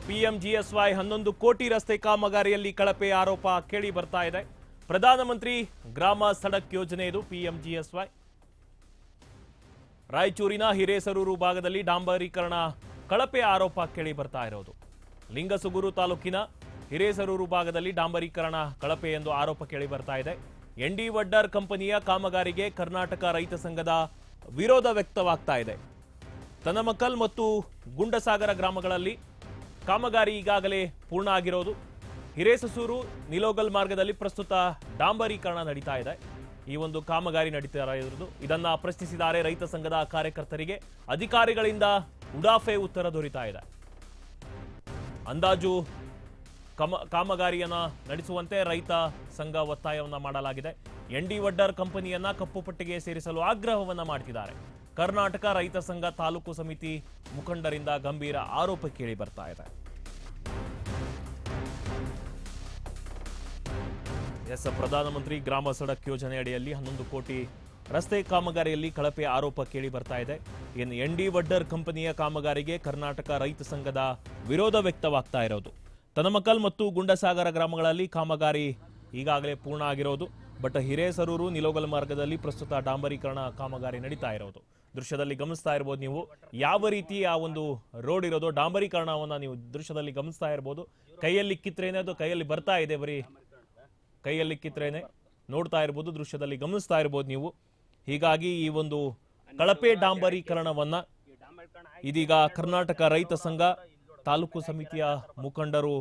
PMGSY 11 ಕೋಟಿ ರಸ್ತೆ ಕಾಮಗಾರಿಯಲ್ಲಿ ಕಳಪೆ ಆರೋಪ ಕೇಳಿ ಬರ್ತಾ ಇದೆ. ಪ್ರಧಾನಮಂತ್ರಿ ಗ್ರಾಮ ಸಡಕ್ ಯೋಜನೆ ಇದು ಪಿಎಂಜಿಎಸ್ವೈ. ರಾಯಚೂರಿನ ಹಿರೇಸರೂರು ಭಾಗದಲ್ಲಿ ಡಾಂಬರೀಕರಣ ಕಳಪೆ ಆರೋಪ ಕೇಳಿ ಬರ್ತಾ ಇರೋದು. ಲಿಂಗಸುಗೂರು ತಾಲೂಕಿನ ಹಿರೇಸರೂರು ಭಾಗದಲ್ಲಿ ಡಾಂಬರೀಕರಣ ಕಳಪೆ ಎಂದು ಆರೋಪ ಕೇಳಿ ಬರ್ತಾ ಇದೆ. ಎನ್ಡಿ ವಡ್ಡರ್ ಕಂಪನಿಯ ಕಾಮಗಾರಿಗೆ ಕರ್ನಾಟಕ ರೈತ ಸಂಘದ ವಿರೋಧ ವ್ಯಕ್ತವಾಗ್ತಾ ಇದೆ. ತನಮಕಲ್ ಮತ್ತು ಗುಂಡಸಾಗರ ಗ್ರಾಮಗಳಲ್ಲಿ ಕಾಮಗಾರಿ ಈಗಾಗಲೇ ಪೂರ್ಣ ಆಗಿರೋದು. ಹಿರೇಸಸೂರು ನಿಲೋಗಲ್ ಮಾರ್ಗದಲ್ಲಿ ಪ್ರಸ್ತುತ ಡಾಂಬರೀಕರಣ ನಡೀತಾ ಇದೆ. ಈ ಒಂದು ಕಾಮಗಾರಿ ನಡೀತಾ ಇರೋದು ಇದನ್ನ ಪ್ರಶ್ನಿಸಿದ್ದಾರೆ ರೈತ ಸಂಘದ ಕಾರ್ಯಕರ್ತರಿಗೆ ಅಧಿಕಾರಿಗಳಿಂದ ಉಡಾಫೆ ಉತ್ತರ ದೊರೀತಾ ಇದೆ. ಅಂದಾಜು ಕಾಮಗಾರಿಯನ್ನ ನಡೆಸುವಂತೆ ರೈತ ಸಂಘ ಒತ್ತಾಯವನ್ನ ಮಾಡಲಾಗಿದೆ. ಎನ್ಡಿ ವಡ್ಡರ್ ಕಂಪನಿಯನ್ನ ಕಪ್ಪು ಪಟ್ಟಿಗೆ ಸೇರಿಸಲು ಆಗ್ರಹವನ್ನ ಮಾಡ್ತಿದ್ದಾರೆ. ಕರ್ನಾಟಕ ರೈತ ಸಂಘ ತಾಲೂಕು ಸಮಿತಿ ಮುಖಂಡರಿಂದ ಗಂಭೀರ ಆರೋಪ ಕೇಳಿ ಬರ್ತಾ ಇದೆ. ಪ್ರಧಾನಮಂತ್ರಿ ಗ್ರಾಮ ಸಡಕ್ ಯೋಜನೆ ಅಡಿಯಲ್ಲಿ 11 ಕೋಟಿ ರಸ್ತೆ ಕಾಮಗಾರಿಯಲ್ಲಿ ಕಳಪೆ ಆರೋಪ ಕೇಳಿ ಬರ್ತಾ ಇದೆ. ಎನ್ಡಿ ವಡ್ಡರ್ ಕಂಪನಿಯ ಕಾಮಗಾರಿಗೆ ಕರ್ನಾಟಕ ರೈತ ಸಂಘದ ವಿರೋಧ ವ್ಯಕ್ತವಾಗ್ತಾ ಇರೋದು. ತನಮಕಲ್ ಮತ್ತು ಗುಂಡಸಾಗರ ಗ್ರಾಮಗಳಲ್ಲಿ ಕಾಮಗಾರಿ ಈಗಾಗಲೇ ಪೂರ್ಣ ಆಗಿರೋದು. ಬಟ್ ಹಿರೇಸರೂರು ನಿಲೋಗಲ್ ಮಾರ್ಗದಲ್ಲಿ ಪ್ರಸ್ತುತ ಡಾಂಬರೀಕರಣ ಕಾಮಗಾರಿ ನಡೀತಾ ಇರೋದು. ದೃಶ್ಯದಲ್ಲಿ ಗಮನಿಸ್ತಾ ಇರಬಹುದು ನೀವು ಯಾವ ರೀತಿ ಆ ಒಂದು ರೋಡ್ ಇರೋದು. ಡಾಂಬರೀಕರಣವನ್ನ ನೀವು ದೃಶ್ಯದಲ್ಲಿ ಗಮನಿಸ್ತಾ ಇರಬಹುದು. ಕೈಯಲ್ಲಿ ಕಿತ್ರೇನೆ ಅದು ಕೈಯಲ್ಲಿ ಬರ್ತಾ ಇದೆ. ಬರೀ ಕೈಯಲ್ಲಿ ಕಿತ್ರೇನೆ ನೋಡ್ತಾ ಇರಬಹುದು, ದೃಶ್ಯದಲ್ಲಿ ಗಮನಿಸ್ತಾ ಇರಬಹುದು ನೀವು. ಹೀಗಾಗಿ ಈ ಒಂದು ಕಳಪೆ ಡಾಂಬರೀಕರಣವನ್ನ ಇದೀಗ ಕರ್ನಾಟಕ ರೈತ ಸಂಘ ತಾಲೂಕು ಸಮಿತಿಯ ಮುಖಂಡರು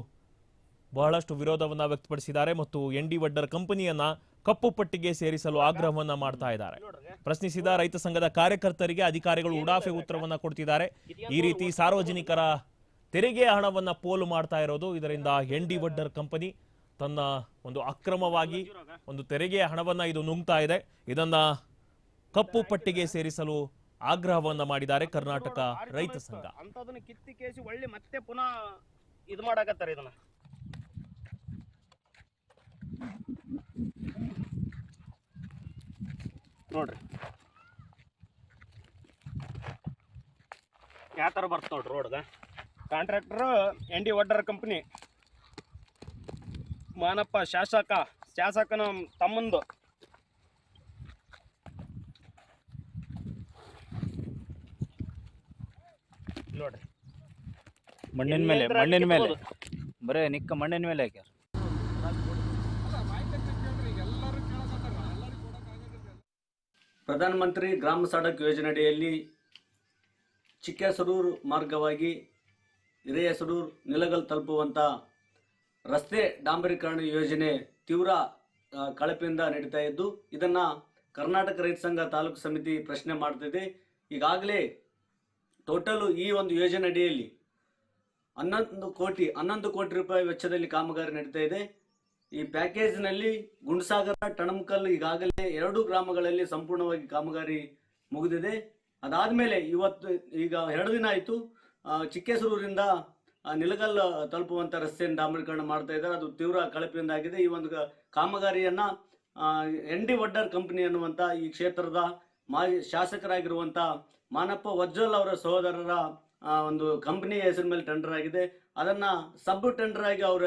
ಬಹಳಷ್ಟು ವಿರೋಧವನ್ನ ವ್ಯಕ್ತಪಡಿಸಿದ್ದಾರೆ ಮತ್ತು ಎನ್ಡಿ ವಡ್ಡರ್ ಕಂಪನಿಯನ್ನ ಕಪ್ಪು ಪಟ್ಟಿಗೆ ಸೇರಿಸಲು ಆಗ್ರಹವನ್ನ ಮಾಡ್ತಾ ಇದ್ದಾರೆ. ಪ್ರಶ್ನಿಸಿದ ರೈತ ಸಂಘದ ಕಾರ್ಯಕರ್ತರಿಗೆ ಅಧಿಕಾರಿಗಳು ಉಡಾಫೆ ಉತ್ತರವನ್ನ ಕೊಡ್ತಿದ್ದಾರೆ. ಈ ರೀತಿ ಸಾರ್ವಜನಿಕರ ತೆರಿಗೆ ಹಣವನ್ನ ಪೋಲು ಮಾಡ್ತಾ ಇರೋದು. ಇದರಿಂದ ಎನ್ಡಿ ವಡ್ಡರ್ ಕಂಪನಿ ತನ್ನ ಒಂದು ಅಕ್ರಮವಾಗಿ ಒಂದು ತೆರಿಗೆ ಹಣವನ್ನ ಇದು ನುಂಗ್ತಾ ಇದೆ. ಇದನ್ನ ಕಪ್ಪು ಪಟ್ಟಿಗೆ ಸೇರಿಸಲು ಆಗ್ರಹವನ್ನ ಮಾಡಿದ್ದಾರೆ ಕರ್ನಾಟಕ ರೈತ ಸಂಘ. ಅಂತದನ್ನ ಕಿತ್ತಿ ಕೇಸಿ ಒಳ್ಳೆ ಮತ್ತೆ ಪುನಃ ಇದು ಮಾಡಾಕತ್ತಾರೆ. ಇದನ್ನ ನೋಡ್ರಿ ಯಾವ ತರ ಬರ್ತ ನೋಡ್ರಿ. ರೋಡ್ಗ ಕಾಂಟ್ರಾಕ್ಟರ್ ಎನ್ಡಿ ವಡ್ಡರ್ ಕಂಪನಿ ಮಾನಪ್ಪ ಶಾಸಕನ ತಮ್ಮಂದು ನೋಡ್ರಿ. ಮಣ್ಣಿನ ಮೇಲೆ ಬರೇ ನಿಕ್ಕ ಮಣ್ಣಿನ ಮೇಲೆ ಹಾಕ್ಯಾರ. ಪ್ರಧಾನಮಂತ್ರಿ ಗ್ರಾಮ ಸಡಕ್ ಯೋಜನೆಯಡಿಯಲ್ಲಿ ಚಿಕ್ಕಸರೂರು ಮಾರ್ಗವಾಗಿ ಹಿರೇಸರೂರು ನಿಲಗಲ್ ತಲುಪುವಂಥ ರಸ್ತೆ ಡಾಂಬರೀಕರಣ ಯೋಜನೆ ತೀವ್ರ ಕಳಪೆಯಿಂದ ನಡೀತಾ ಇದ್ದು ಇದನ್ನು ಕರ್ನಾಟಕ ರೈತ ಸಂಘ ತಾಲೂಕು ಸಮಿತಿ ಪ್ರಶ್ನೆ ಮಾಡ್ತಿದೆ. ಈಗಾಗಲೇ ಟೋಟಲು ಈ ಒಂದು ಯೋಜನೆ ಅಡಿಯಲ್ಲಿ 11 ಕೋಟಿ ರೂಪಾಯಿ ವೆಚ್ಚದಲ್ಲಿ ಕಾಮಗಾರಿ ನಡೀತಾ ಇದೆ. ಈ ಪ್ಯಾಕೇಜ್ನಲ್ಲಿ ಗುಂಡಸಾಗರ ಟಣಮಕಲ್ ಈಗಾಗಲೇ 2 ಗ್ರಾಮಗಳಲ್ಲಿ ಸಂಪೂರ್ಣವಾಗಿ ಕಾಮಗಾರಿ ಮುಗಿದಿದೆ. ಅದಾದಮೇಲೆ ಈಗ 2 ದಿನ ಆಯಿತು ಚಿಕ್ಕಸರೂರಿಂದ ನಿಲಗಲ್ ತಲುಪುವಂಥ ರಸ್ತೆಯನ್ನು ಡಾಂಬರೀಕರಣ ಮಾಡ್ತಾ ಇದ್ದಾರೆ. ಅದು ತೀವ್ರ ಕಳಪೆಯಿಂದಾಗಿದೆ. ಈ ಒಂದು ಕಾಮಗಾರಿಯನ್ನು ಎನ್ಡಿ ವಡ್ಡರ್ ಕಂಪನಿ ಅನ್ನುವಂಥ ಈ ಕ್ಷೇತ್ರದ ಮಾಜಿ ಶಾಸಕರಾಗಿರುವಂಥ ಮಾನಪ್ಪ ವಜ್ಜಲ್ ಅವರ ಸಹೋದರರ ಒಂದು ಕಂಪನಿ ಹೆಸರಿನ ಮೇಲೆ ಟೆಂಡರ್ ಆಗಿದೆ. ಅದನ್ನು ಸಬ್ ಟೆಂಡರ್ ಆಗಿ ಅವರ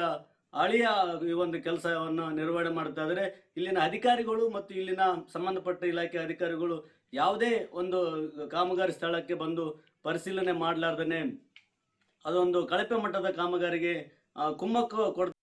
ಅಳಿಯ ಈ ಒಂದು ಕೆಲಸವನ್ನು ನಿರ್ವಹಣೆ ಮಾಡ್ತಾ ಇದ್ದಾರೆ. ಇಲ್ಲಿನ ಅಧಿಕಾರಿಗಳು ಮತ್ತು ಇಲ್ಲಿನ ಸಂಬಂಧಪಟ್ಟ ಇಲಾಖೆ ಅಧಿಕಾರಿಗಳು ಯಾವುದೇ ಒಂದು ಕಾಮಗಾರಿ ಸ್ಥಳಕ್ಕೆ ಬಂದು ಪರಿಶೀಲನೆ ಮಾಡಲಾರ್ದೇ ಅದೊಂದು ಕಳಪೆ ಮಟ್ಟದ ಕಾಮಗಾರಿಗೆ ಕುಮ್ಮಕ್ಕು ಕೊಡ್ತಾ